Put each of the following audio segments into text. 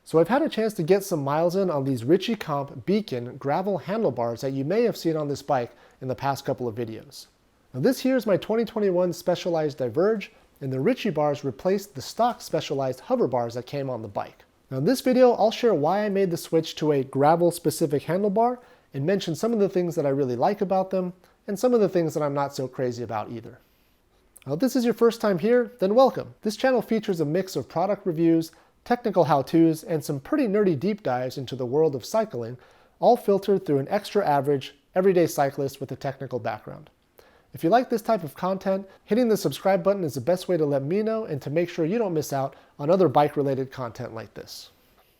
So I've had a chance to get some miles in on these Ritchey Comp Beacon gravel handlebars that you may have seen on this bike in the past couple of videos. Now this here is my 2021 Specialized Diverge, and the Ritchey bars replaced the stock Specialized hover bars that came on the bike. Now in this video, I'll share why I made the switch to a gravel-specific handlebar and mention some of the things that I really like about them and some of the things that I'm not so crazy about either. Now if this is your first time here, then welcome. This channel features a mix of product reviews, technical how-tos, and some pretty nerdy deep dives into the world of cycling, all filtered through an extra average, everyday cyclist with a technical background. If you like this type of content, hitting the subscribe button is the best way to let me know and to make sure you don't miss out on other bike-related content like this.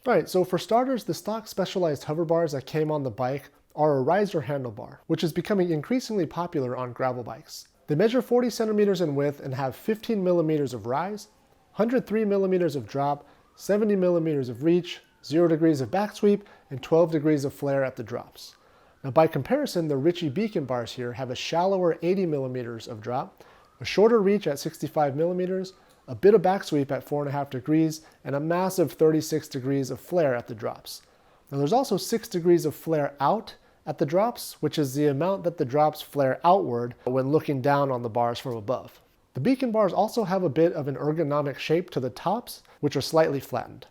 Alright, so for starters, the stock Specialized hover bars that came on the bike are a riser handlebar, which is becoming increasingly popular on gravel bikes. They measure 40 centimeters in width and have 15 millimeters of rise, 103 millimeters of drop, 70 millimeters of reach, 0 degrees of back sweep, and 12 degrees of flare at the drops. Now by comparison, the Ritchey Beacon bars here have a shallower 80 millimeters of drop, a shorter reach at 65 millimeters, a bit of back sweep at 4.5 degrees, and a massive 36 degrees of flare at the drops. Now there's also 6 degrees of flare out at the drops, which is the amount that the drops flare outward when looking down on the bars from above. The Beacon bars also have a bit of an ergonomic shape to the tops, which are slightly flattened.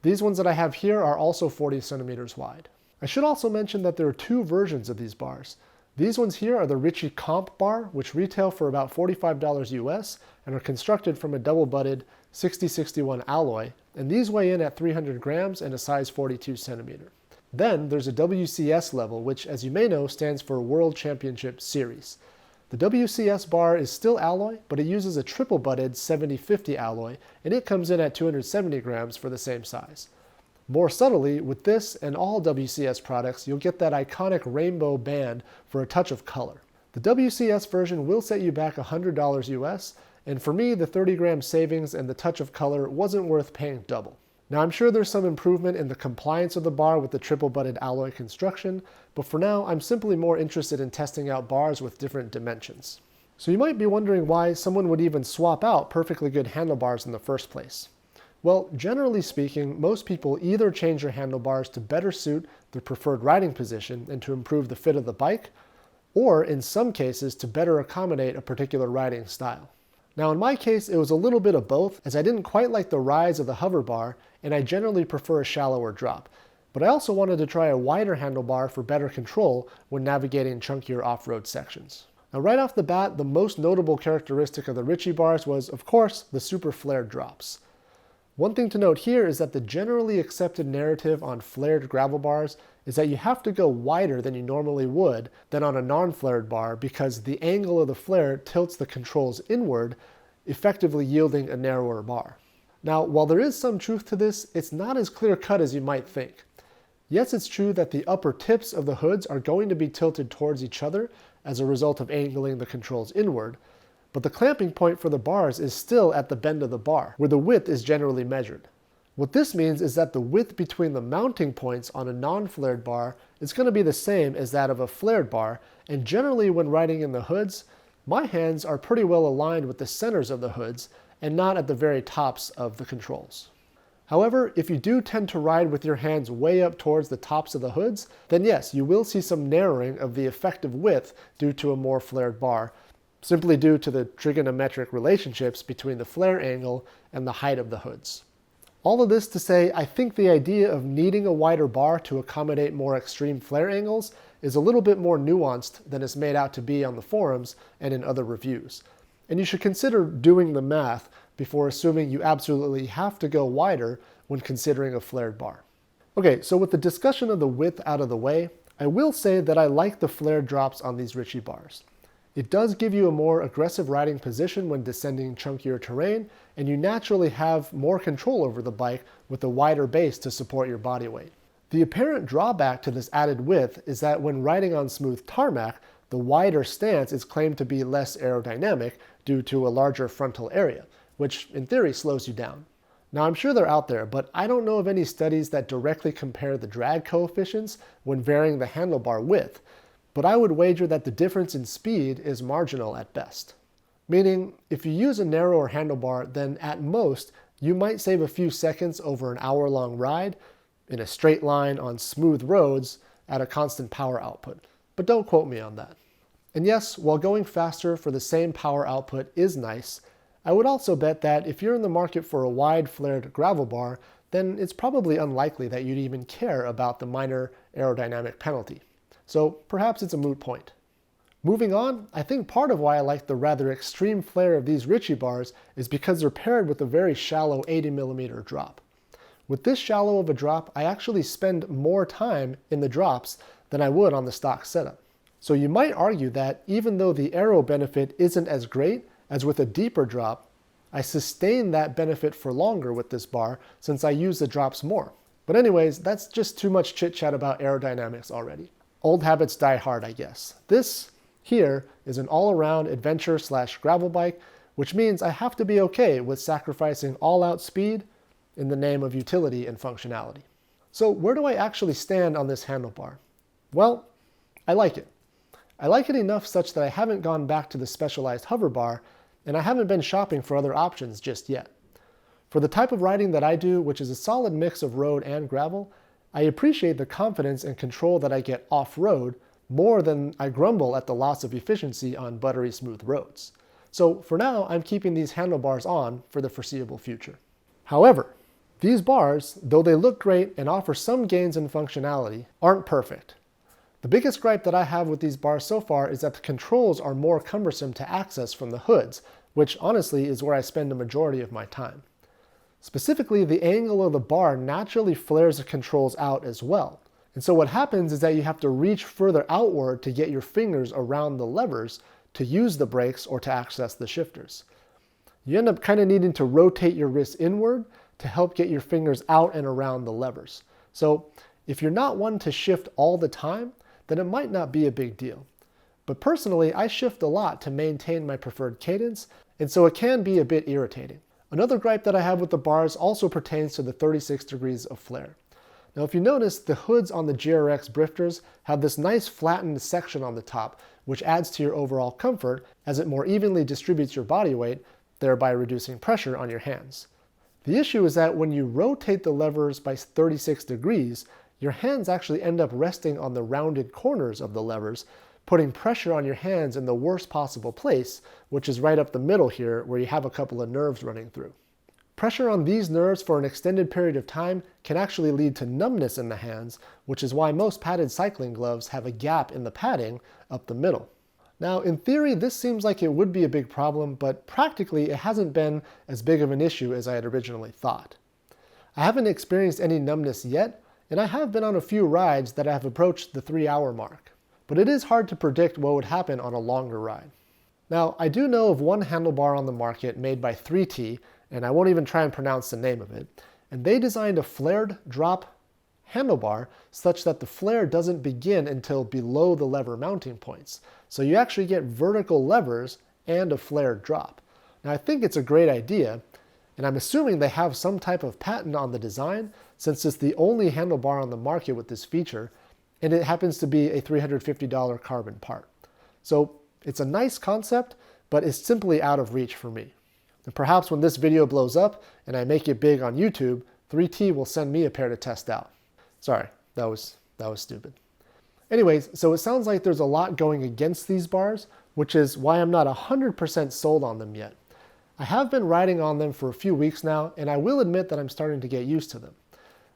These ones that I have here are also 40 centimeters wide. I should also mention that there are two versions of these bars. These ones here are the Ritchey Comp bar, which retail for about $45 US and are constructed from a double-butted 6061 alloy, and these weigh in at 300 grams and a size 42 centimeter. Then there's a WCS level, which, as you may know, stands for World Championship Series. The WCS bar is still alloy, but it uses a triple-butted 7050 alloy, and it comes in at 270 grams for the same size. More subtly, with this and all WCS products, you'll get that iconic rainbow band for a touch of color. The WCS version will set you back $100 US, and for me, the 30-gram savings and the touch of color wasn't worth paying double. Now I'm sure there's some improvement in the compliance of the bar with the triple-butted alloy construction, but for now I'm simply more interested in testing out bars with different dimensions. So you might be wondering why someone would even swap out perfectly good handlebars in the first place. Well, generally speaking, most people either change their handlebars to better suit their preferred riding position and to improve the fit of the bike, or in some cases to better accommodate a particular riding style. Now in my case, it was a little bit of both, as I didn't quite like the rise of the hover bar, and I generally prefer a shallower drop. But I also wanted to try a wider handlebar for better control when navigating chunkier off-road sections. Now right off the bat, the most notable characteristic of the Ritchey bars was, of course, the super flared drops. One thing to note here is that the generally accepted narrative on flared gravel bars is that you have to go wider than you normally would than on a non-flared bar because the angle of the flare tilts the controls inward, effectively yielding a narrower bar. Now, while there is some truth to this, it's not as clear-cut as you might think. Yes, it's true that the upper tips of the hoods are going to be tilted towards each other as a result of angling the controls inward, but the clamping point for the bars is still at the bend of the bar, where the width is generally measured. What this means is that the width between the mounting points on a non-flared bar is going to be the same as that of a flared bar, and generally when riding in the hoods, my hands are pretty well aligned with the centers of the hoods and not at the very tops of the controls. However, if you do tend to ride with your hands way up towards the tops of the hoods, then yes, you will see some narrowing of the effective width due to a more flared bar, simply due to the trigonometric relationships between the flare angle and the height of the hoods. All of this to say, I think the idea of needing a wider bar to accommodate more extreme flare angles is a little bit more nuanced than it's made out to be on the forums and in other reviews. And you should consider doing the math before assuming you absolutely have to go wider when considering a flared bar. Okay, so with the discussion of the width out of the way, I will say that I like the flared drops on these Ritchey bars. It does give you a more aggressive riding position when descending chunkier terrain, and you naturally have more control over the bike with a wider base to support your body weight. The apparent drawback to this added width is that when riding on smooth tarmac, the wider stance is claimed to be less aerodynamic due to a larger frontal area, which in theory slows you down. Now I'm sure they're out there, but I don't know of any studies that directly compare the drag coefficients when varying the handlebar width, but I would wager that the difference in speed is marginal at best. Meaning, if you use a narrower handlebar, then at most, You might save a few seconds over an hour-long ride in a straight line on smooth roads at a constant power output, but don't quote me on that. And yes, while going faster for the same power output is nice, I would also bet that if you're in the market for a wide flared gravel bar, then it's probably unlikely that you'd even care about the minor aerodynamic penalty. So perhaps it's a moot point. Moving on, I think part of why I like the rather extreme flare of these Ritchey bars is because they're paired with a very shallow 80mm drop. With this shallow of a drop, I actually spend more time in the drops than I would on the stock setup. So you might argue that even though the aero benefit isn't as great as with a deeper drop, I sustain that benefit for longer with this bar since I use the drops more. But anyways, that's just too much chit chat about aerodynamics already. Old habits die hard, I guess. This here is an all-around adventure/gravel bike, which means I have to be okay with sacrificing all-out speed in the name of utility and functionality. So where do I actually stand on this handlebar? Well, I like it. I like it enough such that I haven't gone back to the specialized hover bar, and I haven't been shopping for other options just yet. For the type of riding that I do, which is a solid mix of road and gravel, I appreciate the confidence and control that I get off-road more than I grumble at the loss of efficiency on buttery smooth roads. So for now, I'm keeping these handlebars on for the foreseeable future. However, these bars, though they look great and offer some gains in functionality, aren't perfect. The biggest gripe that I have with these bars so far is that the controls are more cumbersome to access from the hoods, which honestly is where I spend the majority of my time. Specifically, the angle of the bar naturally flares the controls out as well. And so what happens is that you have to reach further outward to get your fingers around the levers to use the brakes or to access the shifters. You end up kind of needing to rotate your wrist inward to help get your fingers out and around the levers. So if you're not one to shift all the time, then it might not be a big deal. But personally, I shift a lot to maintain my preferred cadence, and so it can be a bit irritating. Another gripe that I have with the bars also pertains to the 36 degrees of flare. Now if you notice, the hoods on the GRX Brifters have this nice flattened section on the top, which adds to your overall comfort as it more evenly distributes your body weight, thereby reducing pressure on your hands. The issue is that when you rotate the levers by 36 degrees, your hands actually end up resting on the rounded corners of the levers, putting pressure on your hands in the worst possible place, which is right up the middle here where you have a couple of nerves running through. Pressure on these nerves for an extended period of time can actually lead to numbness in the hands, which is why most padded cycling gloves have a gap in the padding up the middle. Now, in theory, this seems like it would be a big problem, but practically it hasn't been as big of an issue as I had originally thought. I haven't experienced any numbness yet, and I have been on a few rides that have approached the 3-hour mark. But it is hard to predict what would happen on a longer ride. Now, I do know of one handlebar on the market made by 3T, and I won't even try and pronounce the name of it, and they designed a flared drop handlebar such that the flare doesn't begin until below the lever mounting points. So you actually get vertical levers and a flared drop. Now I think it's a great idea, and I'm assuming they have some type of patent on the design since it's the only handlebar on the market with this feature, and it happens to be a $350 carbon part. So it's a nice concept, but it's simply out of reach for me. And perhaps when this video blows up and I make it big on YouTube, 3T will send me a pair to test out. Sorry, that was stupid. Anyways, so it sounds like there's a lot going against these bars, which is why I'm not 100% sold on them yet. I have been riding on them for a few weeks now, and I will admit that I'm starting to get used to them.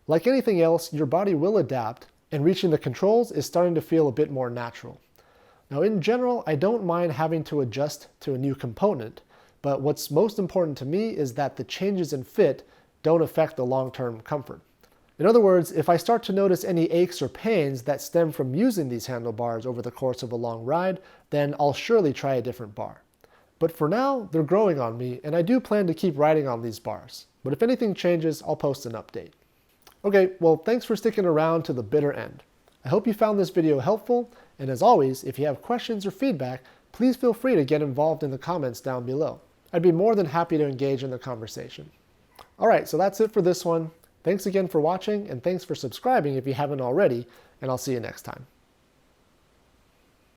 Like anything else, your body will adapt, and reaching the controls is starting to feel a bit more natural. Now in general, I don't mind having to adjust to a new component, but what's most important to me is that the changes in fit don't affect the long-term comfort. In other words, if I start to notice any aches or pains that stem from using these handlebars over the course of a long ride, then I'll surely try a different bar. But for now, they're growing on me, and I do plan to keep riding on these bars. But if anything changes, I'll post an update. Okay, well, thanks for sticking around to the bitter end. I hope you found this video helpful, and as always, if you have questions or feedback, please feel free to get involved in the comments down below. I'd be more than happy to engage in the conversation. Alright, so that's it for this one. Thanks again for watching, and thanks for subscribing if you haven't already, and I'll see you next time.